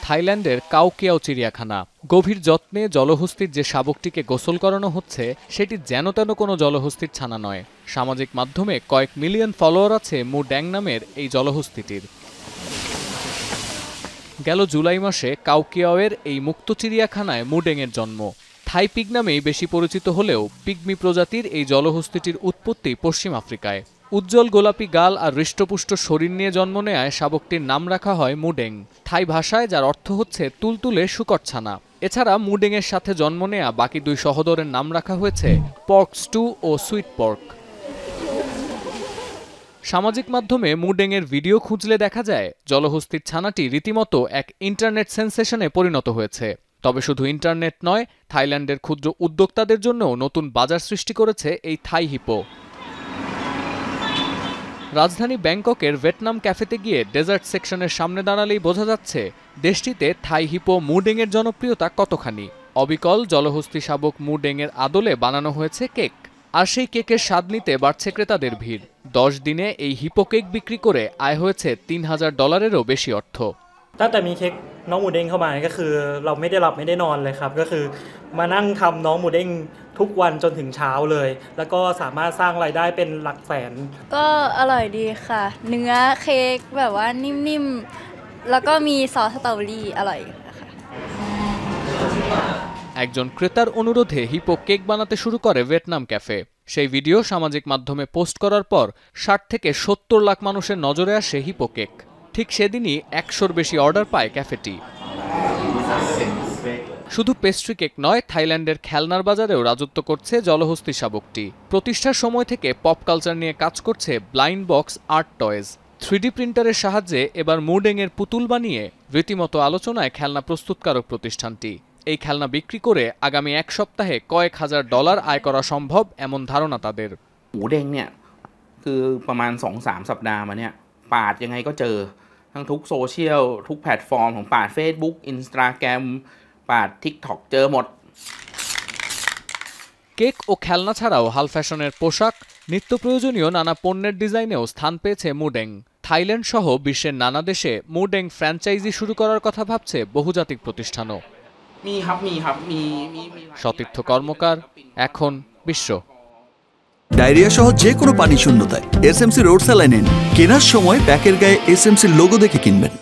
থাইল্যান্ডের কাউকিয়াও চিড়িয়াখানা। গভীর যত্নে জলহস্তির যে শাবকটিকে গোসল করানো হচ্ছে সেটি যেন তেন কোনো জলহস্তির ছানা নয়। সামাজিক মাধ্যমে কয়েক মিলিয়ন ফলোয়ার আছে মু ড্যাং নামের এই জলহস্তিটির। গেল জুলাই মাসে কাউকিয়াওয়ের এই মুক্ত চিড়িয়াখানায় মুডেংয়ের জন্ম। থাই পিগ নামেই বেশি পরিচিত হলেও পিগমি প্রজাতির এই জলহস্তিটির উৎপত্তি পশ্চিম আফ্রিকায়। উজ্জ্বল গোলাপি গাল আর হৃষ্টপুষ্ট শরীর নিয়ে জন্ম নেয়ায় শাবকটির নাম রাখা হয় মুডেং, থাই ভাষায়, যার অর্থ হচ্ছে তুলতুলে শুকরছানা। এছাড়া মুডেংয়ের সাথে জন্ম নেয়া বাকি দুই সহোদরের নাম রাখা হয়েছে পর্ক স্টু ও সুইট পর্ক। সামাজিক মাধ্যমে মুডেংয়ের ভিডিও খুঁজলে দেখা যায় জলহস্তির ছানাটি রীতিমতো এক ইন্টারনেট সেন্সেশনে পরিণত হয়েছে। তবে শুধু ইন্টারনেট নয়, থাইল্যান্ডের ক্ষুদ্র উদ্যোক্তাদের জন্যও নতুন বাজার সৃষ্টি করেছে এই থাই হিপো। রাজধানী ব্যাংককের ভিয়েতনাম ক্যাফেতে গিয়ে ডেজার্ট সেকশনের সামনে দাঁড়ালেই বোঝা যাচ্ছে দেশটিতে থাই হিপো মুডেংয়ের জনপ্রিয়তা কতখানি। অবিকল জলহস্তি শাবক মুডেংয়ের আদলে বানানো হয়েছে কেক, আর সেই কেকের স্বাদ নিতে বাড়ছে ক্রেতাদের ভিড়। 10 দিনে এই হিপো কেক বিক্রি করে আয় হয়েছে $3000-এরও বেশি অর্থ। ตั้งแต่มีเค้กน้องหมูเด้งเข้ามาก็คือเราไม่ได้หลับไม่ได้นอนเลยครับก็คือมานั่งทำน้องหมูเด้งทุกวันจนถึงเช้าเลยแล้วก็สามารถสร้างรายได้เป็นหลักแสนก็อร่อยดีค่ะเนื้อเค้กแบบว่านิ่มๆแล้วก็มีซอสสตรอเบอรี่อร่อยค่ะ একজন ক্রেতার অনুরোধে হিপো কেক বানাতে শুরু করে ভিয়েতনাম ক্যাফে। সেই ভিডিও সামাজিক মাধ্যমে পোস্ট করার পর 60 থেকে 70 লাখ মানুষের নজরে আসে হিপো কেক। ঠিক সেদিনই 100-র বেশি অর্ডার পায় ক্যাফেটি। শুধু পেস্ট্রি কেক নয়, থাইল্যান্ডের খেলনার বাজারেও রাজত্ব করছে জলহস্তি শাবকটি। প্রতিষ্ঠার সময় থেকে পপ কালচার নিয়ে কাজ করছে blind box art toys. 3D প্রিন্টারের সাহায্যে এবার মুডেংয়ের পুতুল বানিয়ে রীতিমতো আলোচনায় খেলনা প্রস্তুতকারক প্রতিষ্ঠানটি। এই খেলনা বিক্রি করে আগামী 1 সপ্তাহে কয়েক হাজার ডলার আয় করা সম্ভব এমন ধারণা তাদের। หมูเด้งเนี่ยคือประมาณ 2-3 สัปดาห์มาเนี่ยปาดยังไงก็เจอทั้งทุกโซเชียลทุกแพลตฟอร์มของปาด Facebook Instagram ปาด TikTok เจอหมด। কেক ও খেলনা ছাড়াও হাল ফ্যাশনের পোশাক, নিত্য প্রয়োজনীয় নানা পণ্যের ডিজাইনেও স্থান পেয়েছে মুডেং। থাইল্যান্ড সহ বিশ্বের নানা দেশে মুডেং ফ্র্যাঞ্চাইজি শুরু করার কথা ভাবছে বহুজাতিক প্রতিষ্ঠানও। সতীর্থ কর্মকার, এখন বিশ্ব। ডায়রিয়া সহ যে কোনো পানি শূন্যতায় এসএমসি রোড স্যালাইন নিন। কেনার সময় প্যাকের গায়ে এসএমসির লোগো দেখে কিনবেন।